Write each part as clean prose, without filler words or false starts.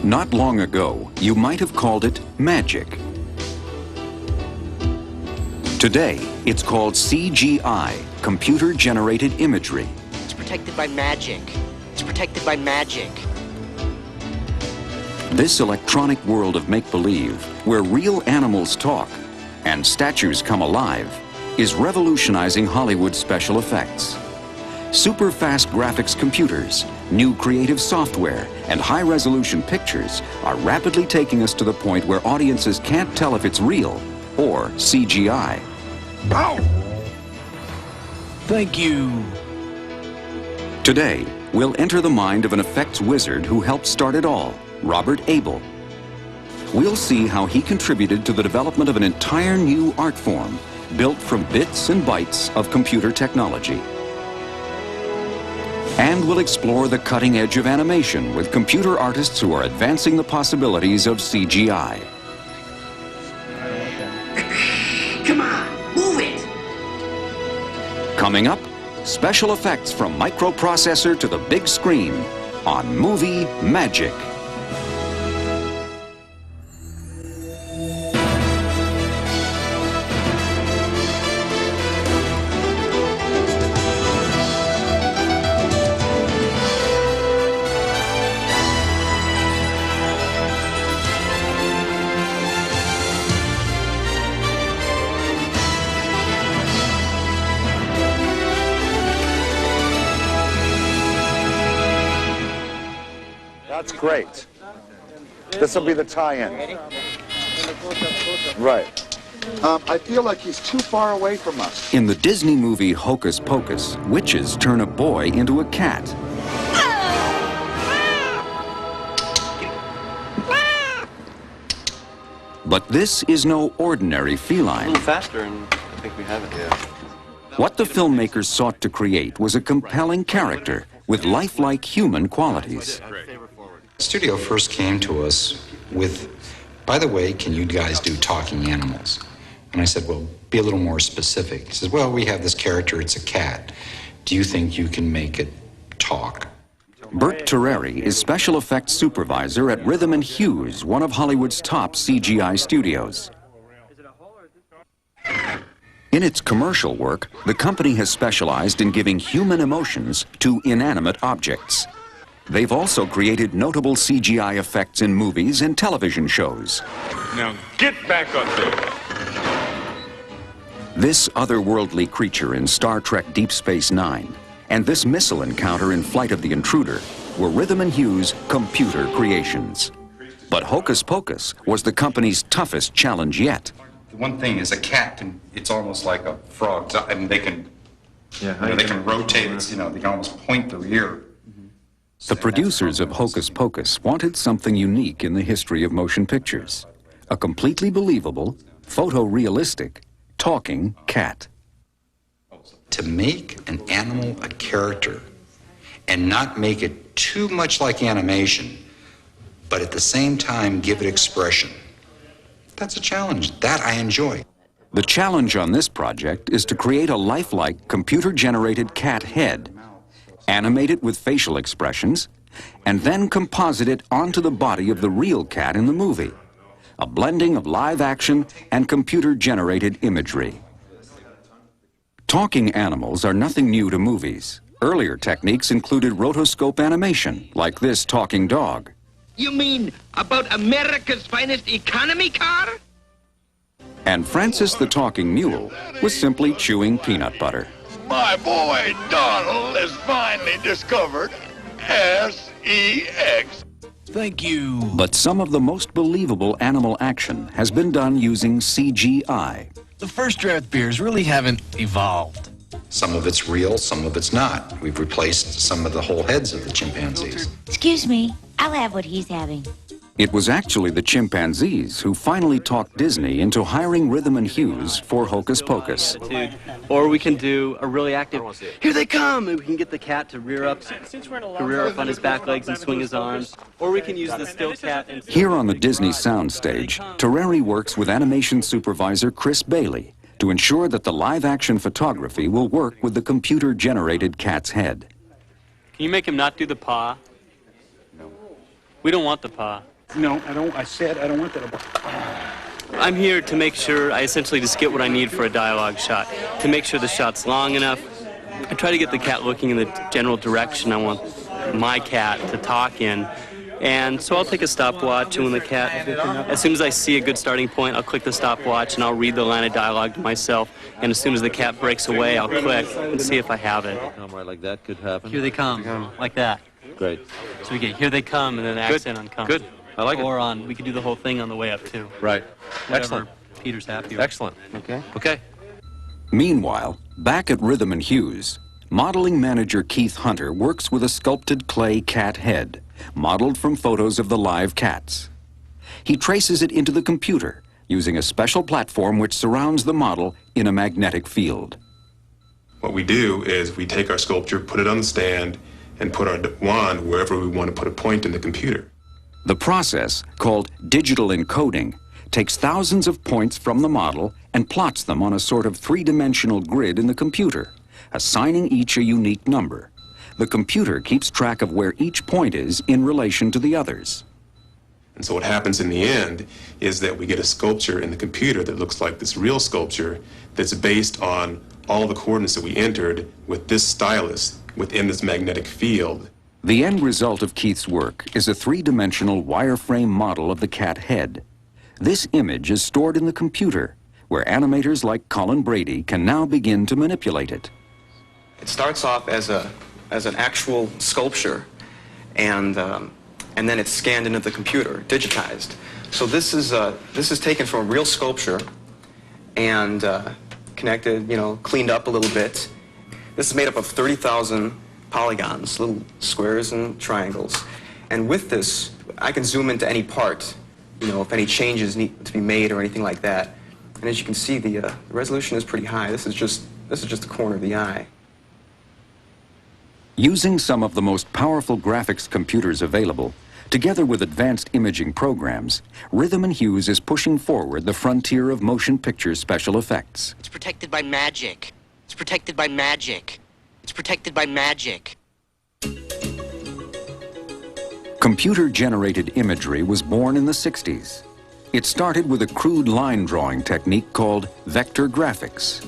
Not long ago, you might have called it magic. Today, it's called CGI, computer-generated imagery. It's protected by magic. It's protected by magic. This electronic world of make-believe, where real animals talk and statues come alive, is revolutionizing Hollywood special effects. Super-fast graphics computers, new creative software, and high-resolution pictures are rapidly taking us to the point where audiences can't tell if it's real or CGI. Ow! Thank you. Today, we'll enter the mind of an effects wizard who helped start it all, Robert Abel. We'll see how he contributed to the development of an entire new art form built from bits and bytes of computer technology. And we'll explore the cutting edge of animation with computer artists who are advancing the possibilities of CGI. Come on, move it! Coming up, special effects from microprocessor to the big screen on Movie Magic. That's great. This will be the tie-in. Right. I feel like he's too far away from us. In the Disney movie Hocus Pocus, witches turn a boy into a cat. But this is no ordinary feline. A little faster, and I think we have it, yeah. What the filmmakers sought to create was a compelling character with lifelike human qualities. The studio first came to us with, by the way, can you guys do talking animals? And I said, well, be a little more specific. He says, well, we have this character, it's a cat. Do you think you can make it talk? Bert Terreri is special effects supervisor at Rhythm and Hues, one of Hollywood's top CGI studios. In its commercial work, the company has specialized in giving human emotions to inanimate objects. They've also created notable CGI effects in movies and television shows. Now get back up there. This otherworldly creature in Star Trek Deep Space Nine and this missile encounter in Flight of the Intruder were Rhythm and Hues' computer creations. But Hocus Pocus was the company's toughest challenge yet. The one thing is a cat, it's almost like a frog. I mean, they can, they can rotate it, they can almost point their ear. The producers of Hocus Pocus wanted something unique in the history of motion pictures. A completely believable, photorealistic, talking cat. To make an animal a character and not make it too much like animation, but at the same time give it expression. That's a challenge. That I enjoy. The challenge on this project is to create a lifelike, computer-generated cat head, animate it with facial expressions, and then composite it onto the body of the real cat in the movie. A blending of live action and computer-generated imagery. Talking animals are nothing new to movies. Earlier techniques included rotoscope animation, like this talking dog. You mean about America's finest economy car? And Francis the Talking Mule was simply chewing peanut butter. My boy Donald has finally discovered SEX. Thank you. But some of the most believable animal action has been done using CGI. The first draft beers really haven't evolved. Some of it's real, some of it's not. We've replaced some of the whole heads of the chimpanzees. Excuse me, I'll have what he's having. It was actually the chimpanzees who finally talked Disney into hiring Rhythm and Hues for Hocus Pocus. Or we can do a really active, here they come, and we can get the cat to rear up on his back legs and swing his arms. Or we can use the still cat and... Here on the Disney soundstage, Terreri works with animation supervisor Chris Bailey to ensure that the live-action photography will work with the computer-generated cat's head. Can you make him not do the paw? No. We don't want the paw. No, I don't. I said I don't want that. I'm here to make sure I essentially just get what I need for a dialogue shot. To make sure the shot's long enough, I try to get the cat looking in the general direction I want my cat to talk in. And so I'll take a stopwatch, and when the cat, as soon as I see a good starting point, I'll click the stopwatch and I'll read the line of dialogue to myself. And as soon as the cat breaks away, I'll click and see if I have it. Right, like that could happen. Here they come, like that. Great. So we get here they come and then accent on come. Good. I like it. Or on, we could do the whole thing on the way up too. Right. Whatever Excellent. Peter's happy with. Excellent. Okay. Meanwhile, back at Rhythm and Hues, modeling manager Keith Hunter works with a sculpted clay cat head, modeled from photos of the live cats. He traces it into the computer using a special platform which surrounds the model in a magnetic field. What we do is we take our sculpture, put it on the stand, and put our wand wherever we want to put a point in the computer. The process, called digital encoding, takes thousands of points from the model and plots them on a sort of three-dimensional grid in the computer, assigning each a unique number. The computer keeps track of where each point is in relation to the others. And so what happens in the end is that we get a sculpture in the computer that looks like this real sculpture that's based on all the coordinates that we entered with this stylus within this magnetic field. The end result of Keith's work is a three-dimensional wireframe model of the cat head. This image is stored in the computer, where animators like Colin Brady can now begin to manipulate it. It starts off as an actual sculpture, and then it's scanned into the computer, digitized. So this is taken from a real sculpture and connected, cleaned up a little bit. This is made up of 30,000 polygons, little squares and triangles. And with this, I can zoom into any part, if any changes need to be made or anything like that. And as you can see, the resolution is pretty high. This is just the corner of the eye. Using some of the most powerful graphics computers available, together with advanced imaging programs, Rhythm and Hues is pushing forward the frontier of motion picture special effects. It's protected by magic. It's protected by magic. It's protected by magic. Computer-generated imagery was born in the 60s. It started with a crude line drawing technique called vector graphics.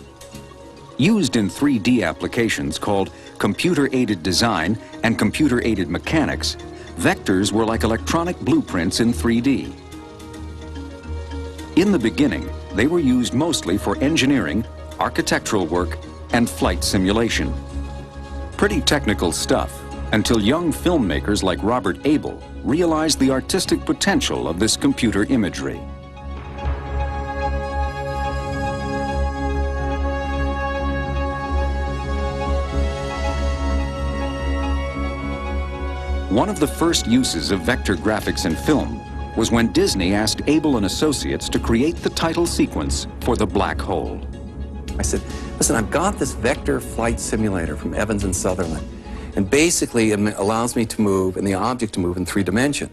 Used in 3D applications called computer-aided design and computer-aided mechanics, vectors were like electronic blueprints in 3D. In the beginning, they were used mostly for engineering, architectural work, and flight simulation. Pretty technical stuff, until young filmmakers like Robert Abel realized the artistic potential of this computer imagery. One of the first uses of vector graphics in film was when Disney asked Abel and Associates to create the title sequence for The Black Hole. I said, listen, I've got this vector flight simulator from Evans and Sutherland, and basically it allows me to move and the object to move in 3 dimensions.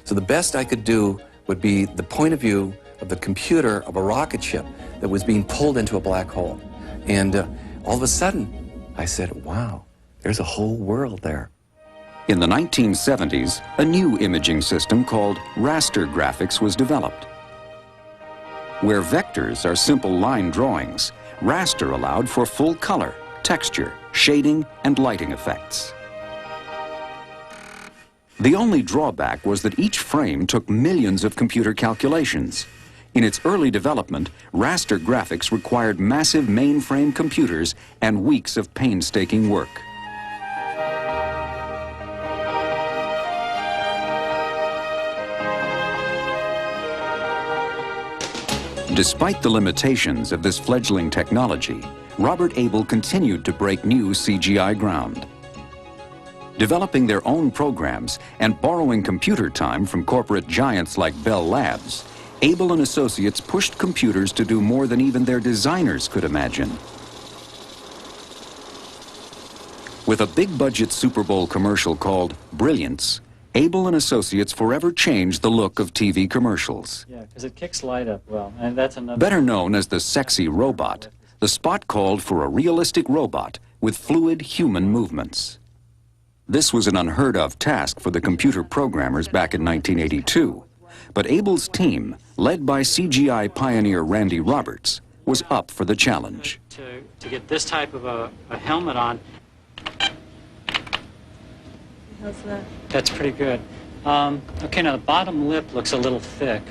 So the best I could do would be the point of view of the computer of a rocket ship that was being pulled into a black hole. And all of a sudden, I said, wow, there's a whole world there. In the 1970s, a new imaging system called raster graphics was developed. Where vectors are simple line drawings, raster allowed for full color, texture, shading, and lighting effects. The only drawback was that each frame took millions of computer calculations. In its early development, raster graphics required massive mainframe computers and weeks of painstaking work. Despite the limitations of this fledgling technology, Robert Abel continued to break new CGI ground. Developing their own programs and borrowing computer time from corporate giants like Bell Labs, Abel and Associates pushed computers to do more than even their designers could imagine. With a big-budget Super Bowl commercial called Brilliance, Abel and Associates forever changed the look of TV commercials. Yeah, because it kicks light up well, and that's another... Better known as the sexy robot, the spot called for a realistic robot with fluid human movements. This was an unheard-of task for the computer programmers back in 1982. But Abel's team, led by CGI pioneer Randy Roberts, was up for the challenge. To get this type of a helmet on. How's that? That's pretty good. Okay, now the bottom lip looks a little thick.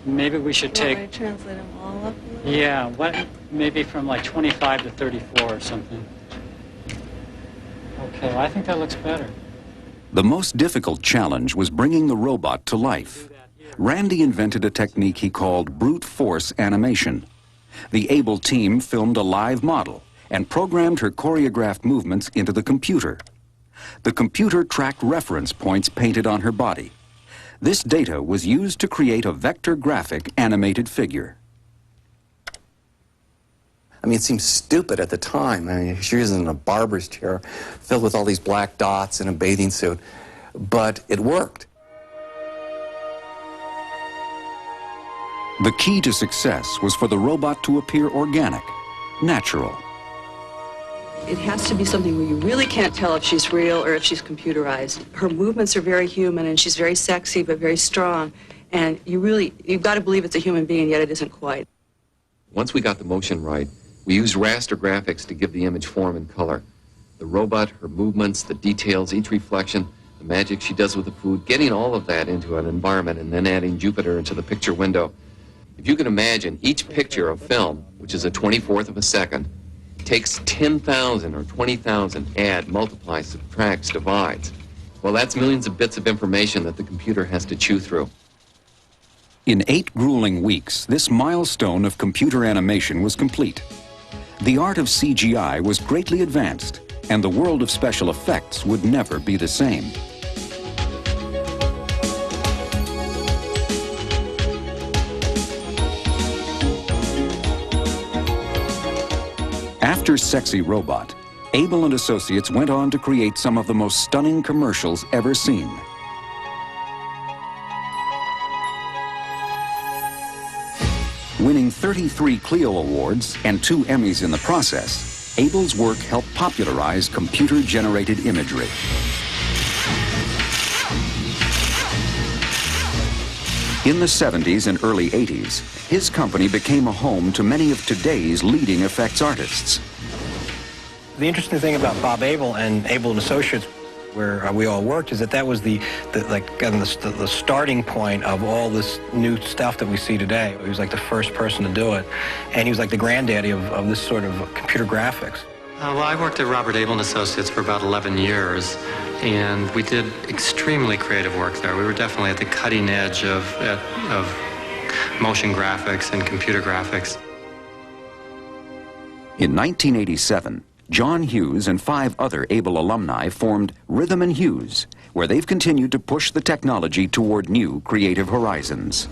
Maybe we should take... Want me to translate them all up a little? Yeah, maybe from like 25 to 34 or something. Okay, well, I think that looks better. The most difficult challenge was bringing the robot to life. Randy invented a technique he called brute force animation. The Abel team filmed a live model and programmed her choreographed movements into the computer. The computer tracked reference points painted on her body. This data was used to create a vector graphic animated figure. I mean, it seems stupid at the time. I mean, she was in a barber's chair filled with all these black dots in a bathing suit, but it worked. The key to success was for the robot to appear organic, natural. It has to be something where you really can't tell if she's real or if she's computerized. Her movements are very human, and she's very sexy but very strong. And you've got to believe it's a human being, yet it isn't quite. Once we got the motion right, we used raster graphics to give the image form and color. The robot, her movements, the details, each reflection, the magic she does with the food, getting all of that into an environment and then adding Jupiter into the picture window. If you can imagine, each picture of film, which is a 24th of a second, takes 10,000 or 20,000, add, multiplies, subtracts, divides. Well, that's millions of bits of information that the computer has to chew through. In 8 grueling weeks, this milestone of computer animation was complete. The art of CGI was greatly advanced, and the world of special effects would never be the same. After Sexy Robot, Abel and Associates went on to create some of the most stunning commercials ever seen. Winning 33 Clio Awards and 2 Emmys in the process, Abel's work helped popularize computer-generated imagery. In the 70s and early 80s, his company became a home to many of today's leading effects artists. The interesting thing about Bob Abel and Abel and Associates, where we all worked, is that was the starting point of all this new stuff that we see today. He was like the first person to do it, and he was like the granddaddy of this sort of computer graphics. Well, I worked at Robert Abel and Associates for about 11 years, and we did extremely creative work there. We were definitely at the cutting edge of motion graphics and computer graphics. In 1987, John Hughes and 5 other Abel alumni formed Rhythm and Hughes, where they've continued to push the technology toward new creative horizons.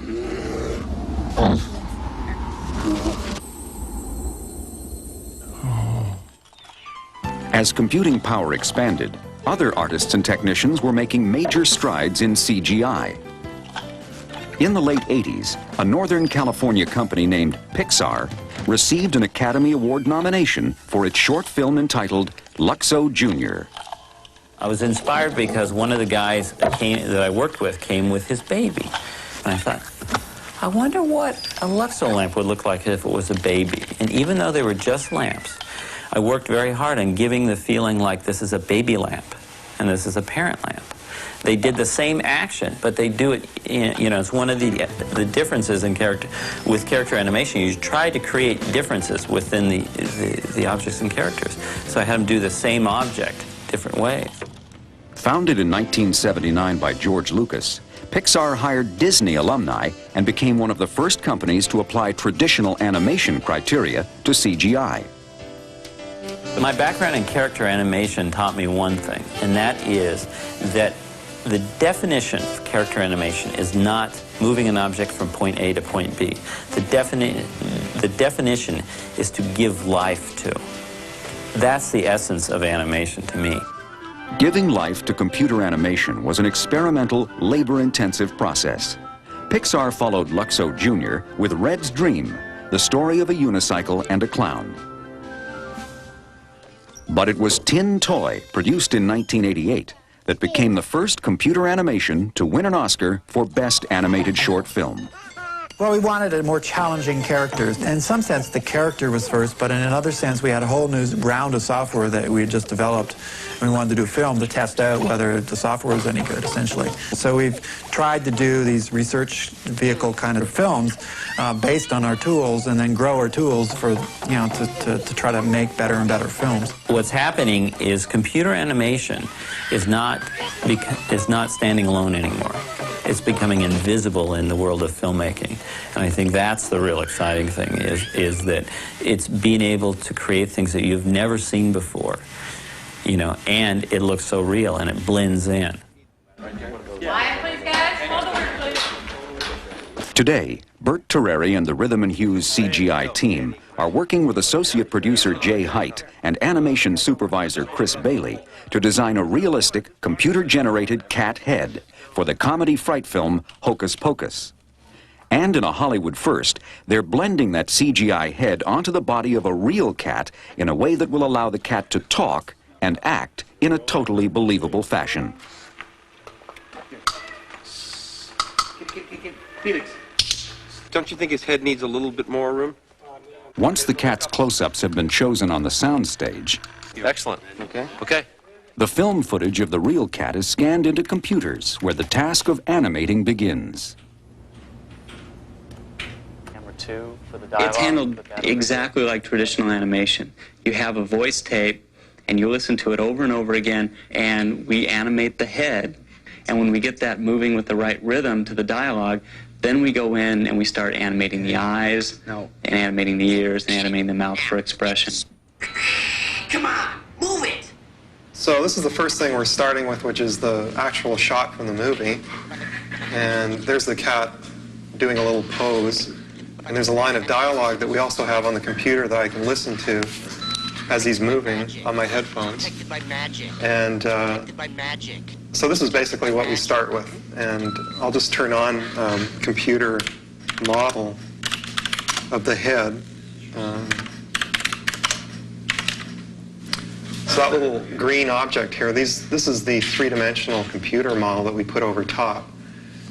As computing power expanded, other artists and technicians were making major strides in CGI. In the late 80s, a Northern California company named Pixar received an Academy Award nomination for its short film entitled Luxo Jr. I was inspired because one of the guys that I worked with came with his baby. And I thought, I wonder what a Luxo lamp would look like if it was a baby. And even though they were just lamps, I worked very hard on giving the feeling like this is a baby lamp and this is a parent lamp. They did the same action, but they do it it's one of the differences in with character animation. You try to create differences within the objects and characters. So I had them do the same object different ways. Founded in 1979 by George Lucas, Pixar hired Disney alumni and became one of the first companies to apply traditional animation criteria to CGI. My background in character animation taught me one thing, and that is that the definition of character animation is not moving an object from point A to point B. The definition is to give life to. That's the essence of animation to me. Giving life to computer animation was an experimental, labor-intensive process. Pixar followed Luxo Jr. with Red's Dream, the story of a unicycle and a clown. But it was Tin Toy, produced in 1988, that became the first computer animation to win an Oscar for Best Animated Short Film. Well, we wanted a more challenging character. In some sense, the character was first, but in another sense, we had a whole new round of software that we had just developed. We wanted to do a film to test out whether the software was any good, essentially. So we've tried to do these research vehicle kind of films based on our tools, and then grow our tools for, to try to make better and better films. What's happening is computer animation is not standing alone anymore. It's becoming invisible in the world of filmmaking. And I think that's the real exciting thing, is that it's being able to create things that you've never seen before, and it looks so real and it blends in. Today, Bert Terreri and the Rhythm and Hues CGI team are working with associate producer Jay Height and animation supervisor Chris Bailey to design a realistic, computer-generated cat head for the comedy fright film Hocus Pocus. And in a Hollywood first, they're blending that CGI head onto the body of a real cat in a way that will allow the cat to talk and act in a totally believable fashion. Felix, don't you think his head needs a little bit more room? Once the cat's close-ups have been chosen on the soundstage, excellent. Okay. The film footage of the real cat is scanned into computers, where the task of animating begins. Camera 2 for the dialogue. It's handled exactly like traditional animation. You have a voice tape, and you listen to it over and over again, and we animate the head. And when we get that moving with the right rhythm to the dialogue, then we go in and we start animating the eyes, and animating the ears, and animating the mouth for expression. Come on, move it! So this is the first thing we're starting with, which is the actual shot from the movie. And there's the cat doing a little pose. And there's a line of dialogue that we also have on the computer that I can listen to as he's moving on my headphones. And so this is basically what we start with. And I'll just turn on computer model of the head. So that little green object here, this is the three-dimensional computer model that we put over top.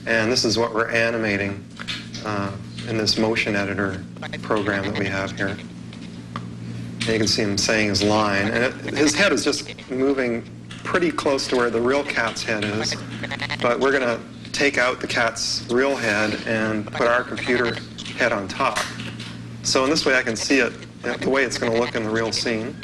And this is what we're animating in this motion editor program that we have here. And you can see him saying his line. And his head is just moving pretty close to where the real cat's head is. But we're going to take out the cat's real head and put our computer head on top. So in this way I can see it, the way it's going to look in the real scene.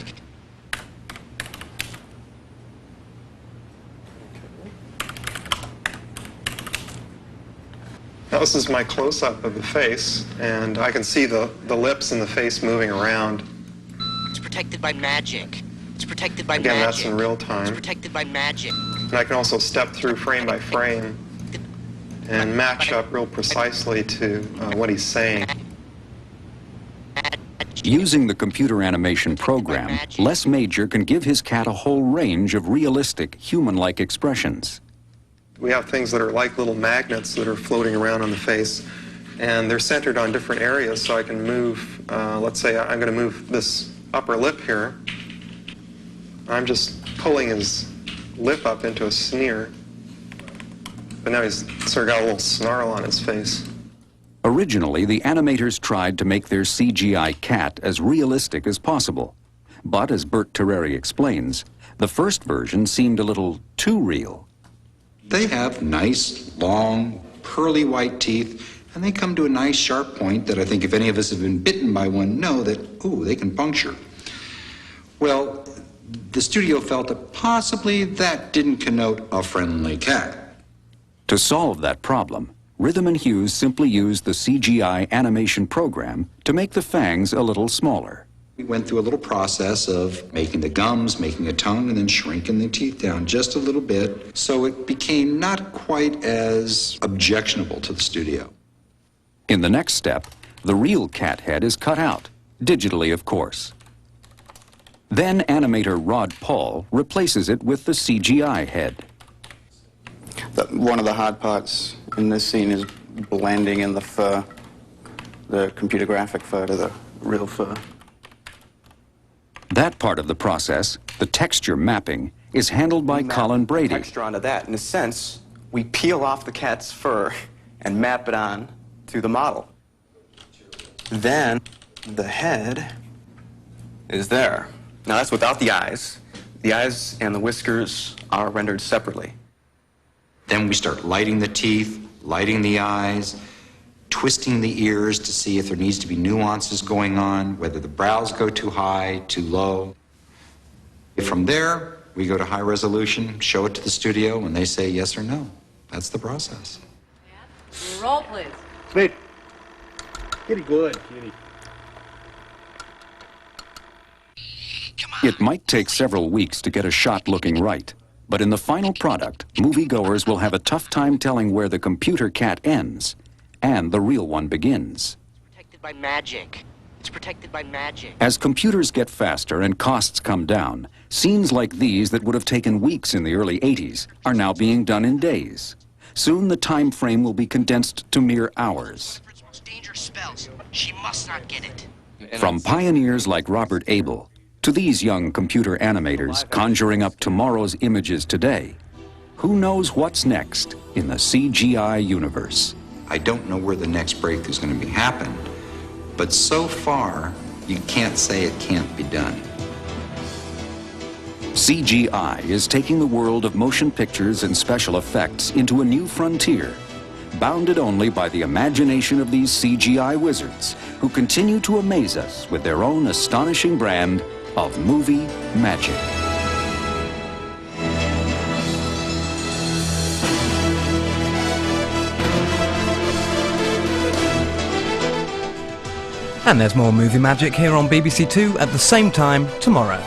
Now this is my close-up of the face, and I can see the lips and the face moving around. It's protected by magic. It's protected by Again, magic. that's in real time. It's protected by magic. And I can also step through frame by frame and match up real precisely to what he's saying. Using the computer animation program, Les Major can give his cat a whole range of realistic, human-like expressions. We have things that are like little magnets that are floating around on the face, and they're centered on different areas, so I can move, let's say I'm going to move this upper lip here. I'm just pulling his lip up into a sneer, but now he's sort of got a little snarl on his face. Originally, the animators tried to make their CGI cat as realistic as possible. But, as Bert Terreri explains, the first version seemed a little too real. They have nice, long, pearly white teeth, and they come to a nice sharp point that I think if any of us have been bitten by one know that, ooh, they can puncture. Well, the studio felt that possibly that didn't connote a friendly cat. To solve that problem, Rhythm and Hues simply used the CGI animation program to make the fangs a little smaller. We went through a little process of making the gums, making a tongue, and then shrinking the teeth down just a little bit, so it became not quite as objectionable to the studio. In the next step, the real cat head is cut out, digitally of course. Then animator Rod Paul replaces it with the CGI head. One of the hard parts in this scene is blending in the fur, the computer graphic fur to the real fur. That part of the process, the texture mapping, is handled by Colin Brady. Texture onto that. In a sense, we peel off the cat's fur and map it on to the model. Then the head is there. Now that's without the eyes. The eyes and the whiskers are rendered separately. Then we start lighting the teeth, lighting the eyes, twisting the ears to see if there needs to be nuances going on, whether the brows go too high, too low. From there, we go to high resolution, show it to the studio, and they say yes or no. That's the process. Roll, please. Sweet. Kitty, good. Kitty. It might take several weeks to get a shot looking right, but in the final product, moviegoers will have a tough time telling where the computer cat ends and the real one begins. Protected by magic. It's protected by magic. As computers get faster and costs come down, scenes like these that would have taken weeks in the early 80s are now being done in days. Soon the time frame will be condensed to mere hours. Dangerous spells. She must not get it. From pioneers like Robert Abel to these young computer animators conjuring up tomorrow's images today, who knows what's next in the CGI universe? I don't know where the next breakthrough is going to be happened, but so far, you can't say it can't be done. CGI is taking the world of motion pictures and special effects into a new frontier, bounded only by the imagination of these CGI wizards who continue to amaze us with their own astonishing brand of movie magic. And there's more movie magic here on BBC Two at the same time tomorrow.